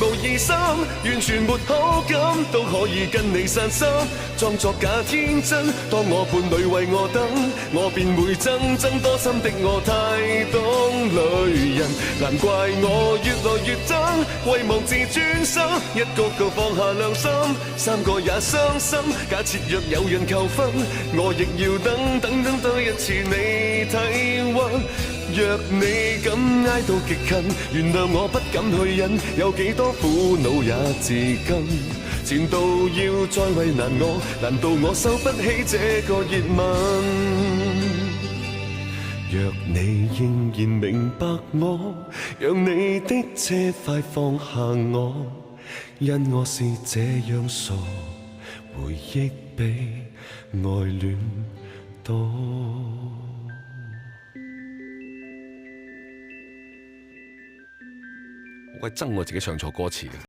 無疑心，完全沒好感，都可以跟你散心，裝作假天真。當我伴侶為我等，我便會憎憎多心的我太懂女人，難怪我越來越憎，遺忘自尊心，一個個放下良心，三個也傷心。假設若有人求婚，我亦要等多一次你體溫。若你敢挨到極近，原諒我不敢去忍，有幾多苦惱也自禁。前度要再為難我，難道我受不起這個熱吻？若你仍然明白我，讓你的車快放下我，因我是這樣傻，回憶比愛戀多。我鬼憎我自己唱錯歌詞嘅。